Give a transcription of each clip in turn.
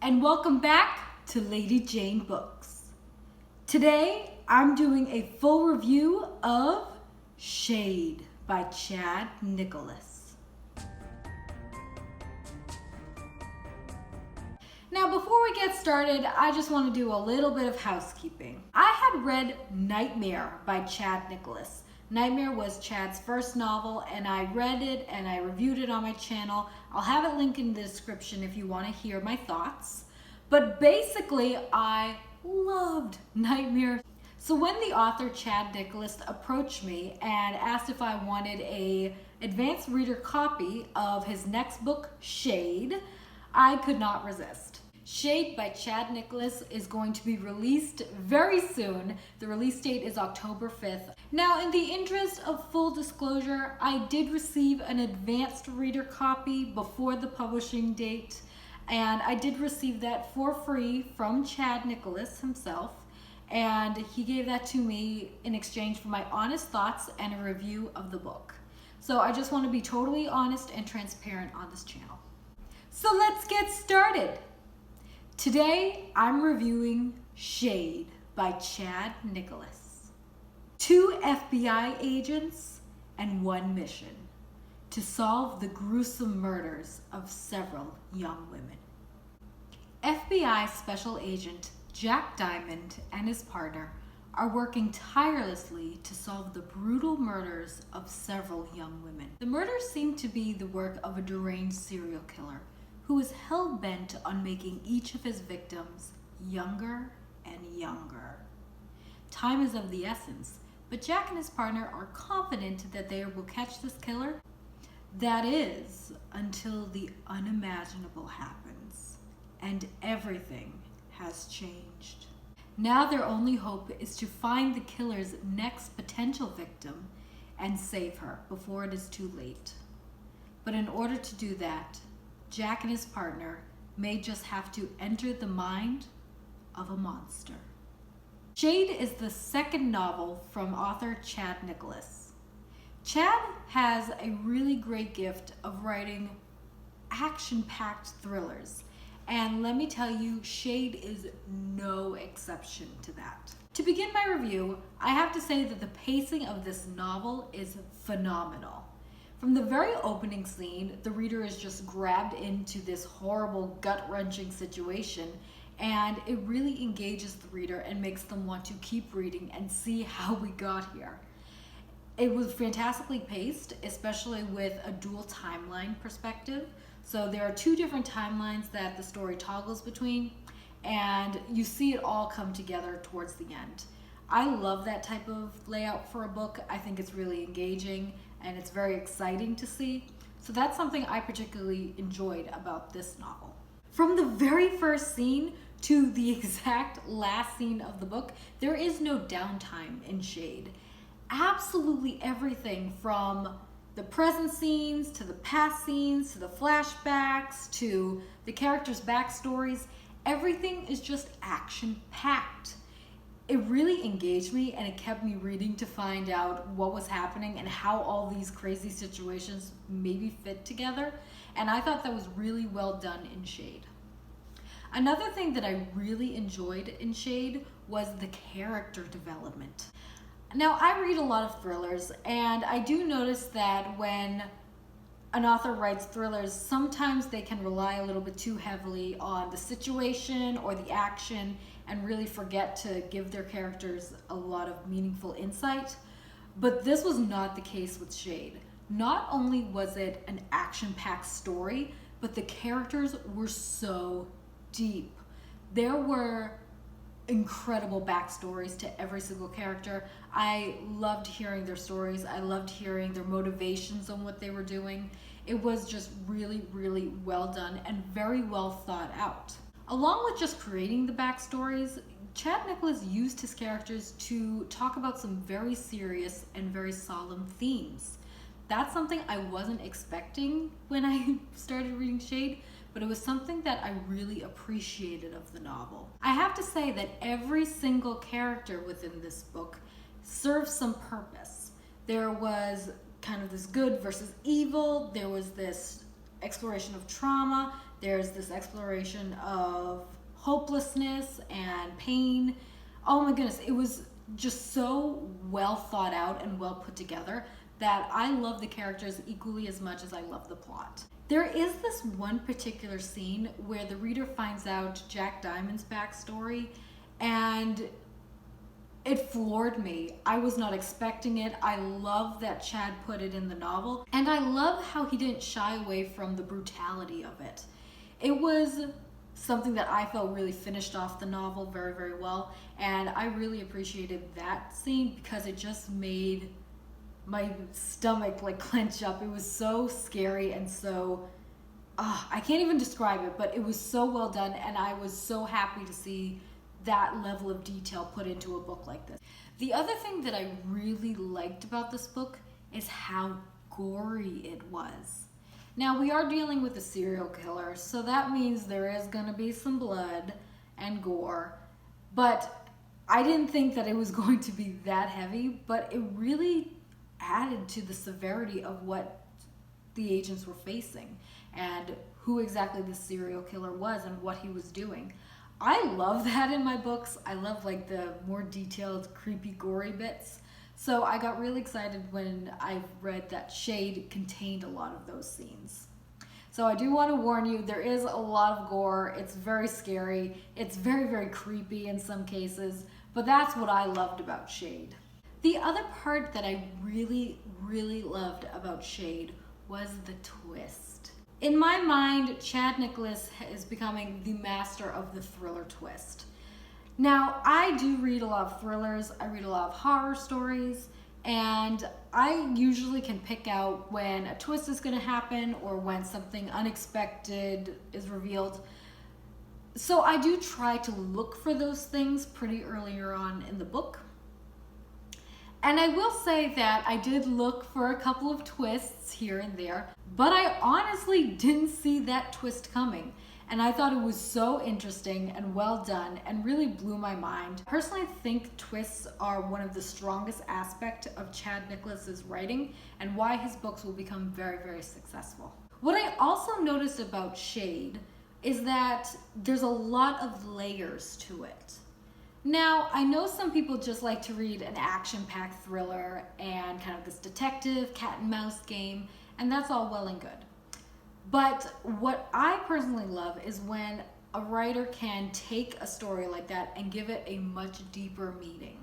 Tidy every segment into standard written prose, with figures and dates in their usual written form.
and welcome back to Lady Jane Books. Today I'm doing a full review of Shade by Chad Nicolas. Now before we get started, I just want to do a little bit of housekeeping. I had read Nightmare by Chad Nicolas. Nightmare was Chad's first novel, and I read it and I reviewed it on my channel. I'll have it linked in the description if you want to hear my thoughts. But basically, I loved Nightmare. So when the author Chad Nicolas approached me and asked if I wanted an advanced reader copy of his next book, Shade, I could not resist. Shade by Chad Nicolas is going to be released very soon. The release date is October 5th. Now, in the interest of full disclosure, I did receive an advanced reader copy before the publishing date, and I did receive that for free from Chad Nicolas himself, and he gave that to me in exchange for my honest thoughts and a review of the book. So I just want to be totally honest and transparent on this channel. So let's get started. Today, I'm reviewing Shade by Chad Nicolas. 2 FBI agents and 1 mission to solve the gruesome murders of several young women. FBI Special Agent Jack Diamond and his partner are working tirelessly to solve the brutal murders of several young women. The murders seem to be the work of a deranged serial killer who is hell-bent on making each of his victims younger and younger. Time is of the essence, but Jack and his partner are confident that they will catch this killer. That is, until the unimaginable happens, and everything has changed. Now their only hope is to find the killer's next potential victim and save her before it is too late. But in order to do that, Jack and his partner may just have to enter the mind of a monster. Shade is the second novel from author Chad Nicolas. Chad has a really great gift of writing action-packed thrillers, and let me tell you, Shade is no exception to that. To begin my review, I have to say that the pacing of this novel is phenomenal. From the very opening scene, the reader is just grabbed into this horrible, gut-wrenching situation, and it really engages the reader and makes them want to keep reading and see how we got here. It was fantastically paced, especially with a dual timeline perspective. So there are 2 different timelines that the story toggles between, and you see it all come together towards the end. I love that type of layout for a book. I think it's really engaging and it's very exciting to see. So that's something I particularly enjoyed about this novel. From the very first scene to the exact last scene of the book, there is no downtime in Shade. Absolutely everything from the present scenes to the past scenes to the flashbacks to the characters' backstories, everything is just action-packed. It really engaged me and it kept me reading to find out what was happening and how all these crazy situations maybe fit together. And I thought that was really well done in Shade. Another thing that I really enjoyed in Shade was the character development. Now, I read a lot of thrillers, and I do notice that when an author writes thrillers, sometimes they can rely a little bit too heavily on the situation or the action and really forget to give their characters a lot of meaningful insight. But this was not the case with Shade. Not only was it an action-packed story, but the characters were so deep. There were incredible backstories to every single character. I loved hearing their stories. I loved hearing their motivations on what they were doing. It was just really, really well done and very well thought out. Along with just creating the backstories, Chad Nicolas used his characters to talk about some very serious and very solemn themes. That's something I wasn't expecting when I started reading Shade, but it was something that I really appreciated of the novel. I have to say that every single character within this book serves some purpose. There was kind of this good versus evil, there was this exploration of trauma, There's this exploration of hopelessness and pain. Oh my goodness, it was just so well thought out and well put together that I love the characters equally as much as I love the plot. There is this one particular scene where the reader finds out Jack Diamond's backstory, and it floored me. I was not expecting it. I love that Chad put it in the novel, and I love how he didn't shy away from the brutality of it. It was something that I felt really finished off the novel very, very well, and I really appreciated that scene because it just made my stomach like clench up. It was so scary and so, I can't even describe it, but it was so well done, and I was so happy to see that level of detail put into a book like this. The other thing that I really liked about this book is how gory it was. Now, we are dealing with a serial killer, so that means there is going to be some blood and gore, but I didn't think that it was going to be that heavy, but it really added to the severity of what the agents were facing and who exactly the serial killer was and what he was doing. I love that in my books. I love like the more detailed, creepy, gory bits. So I got really excited when I read that Shade contained a lot of those scenes. So I do want to warn you, there is a lot of gore. It's very scary. It's very, very creepy in some cases, but that's what I loved about Shade. The other part that I really, really loved about Shade was the twist. In my mind, Chad Nicolas is becoming the master of the thriller twist. Now, I do read a lot of thrillers, I read a lot of horror stories, and I usually can pick out when a twist is going to happen or when something unexpected is revealed. So I do try to look for those things pretty earlier on in the book. And I will say that I did look for a couple of twists here and there, but I honestly didn't see that twist coming. And I thought it was so interesting and well done and really blew my mind. Personally, I think twists are one of the strongest aspects of Chad Nicolas's writing and why his books will become very, very successful. What I also noticed about Shade is that there's a lot of layers to it. Now, I know some people just like to read an action-packed thriller and kind of this detective cat and mouse game, and that's all well and good. But what I personally love is when a writer can take a story like that and give it a much deeper meaning.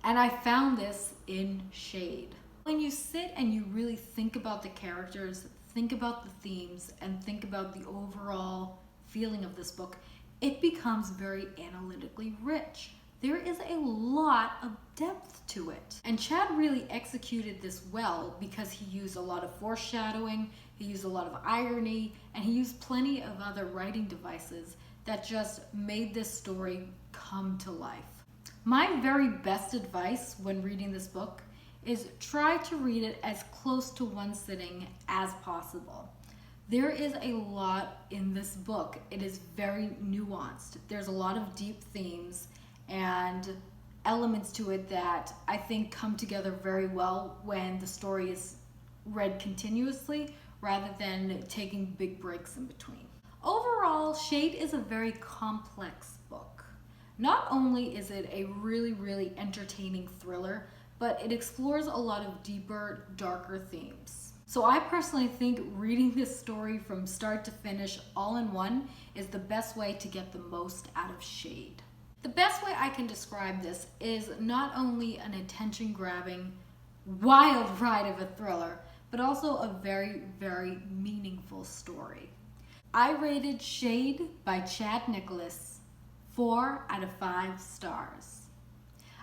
And I found this in Shade. When you sit and you really think about the characters, think about the themes, and think about the overall feeling of this book, it becomes very analytically rich. There is a lot of depth to it. And Chad really executed this well because he used a lot of foreshadowing, he used a lot of irony, and he used plenty of other writing devices that just made this story come to life. My very best advice when reading this book is try to read it as close to one sitting as possible. There is a lot in this book. It is very nuanced. There's a lot of deep themes and elements to it that I think come together very well when the story is read continuously rather than taking big breaks in between. Overall, Shade is a very complex book. Not only is it a really, really entertaining thriller, but it explores a lot of deeper, darker themes. So I personally think reading this story from start to finish all in one is the best way to get the most out of Shade. The best way I can describe this is not only an attention-grabbing, wild ride of a thriller, but also a very, very meaningful story. I rated Shade by Chad Nicolas 4 out of 5 stars.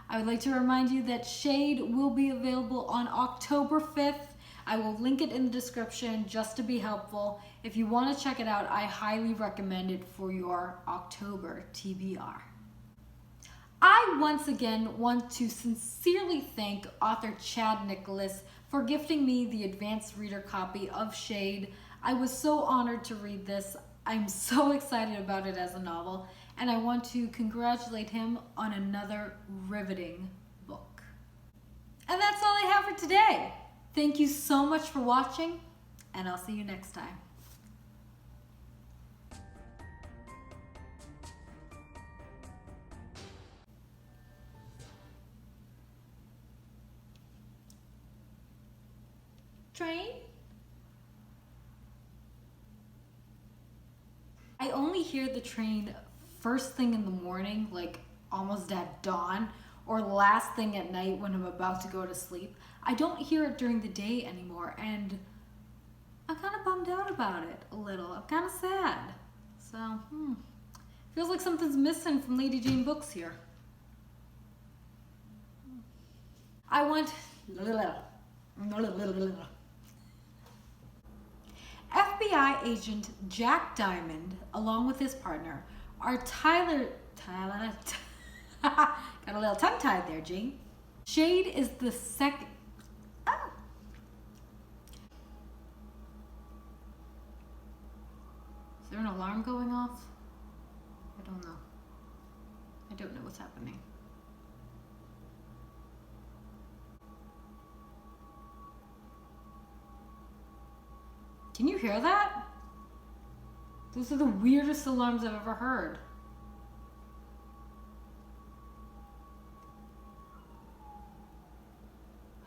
I would like to remind you that Shade will be available on October 5th. I will link it in the description just to be helpful. If you want to check it out, I highly recommend it for your October TBR. I once again want to sincerely thank author Chad Nicolas for gifting me the advanced reader copy of Shade. I was so honored to read this. I'm so excited about it as a novel, and I want to congratulate him on another riveting book. And that's all I have for today. Thank you so much for watching, and I'll see you next time. Train? I only hear the train first thing in the morning, like almost at dawn, or last thing at night when I'm about to go to sleep. I don't hear it during the day anymore, and I'm kind of bummed out about it a little. I'm kind of sad. So, feels like something's missing from Lady Jane books here. I want FBI agent Jack Diamond, along with his partner, are Tyler, got a little tongue-tied there, Jane. Shade is the second, Is there an alarm going off? I don't know. I don't know what's happening. Can you hear that? Those are the weirdest alarms I've ever heard.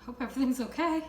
Hope everything's okay.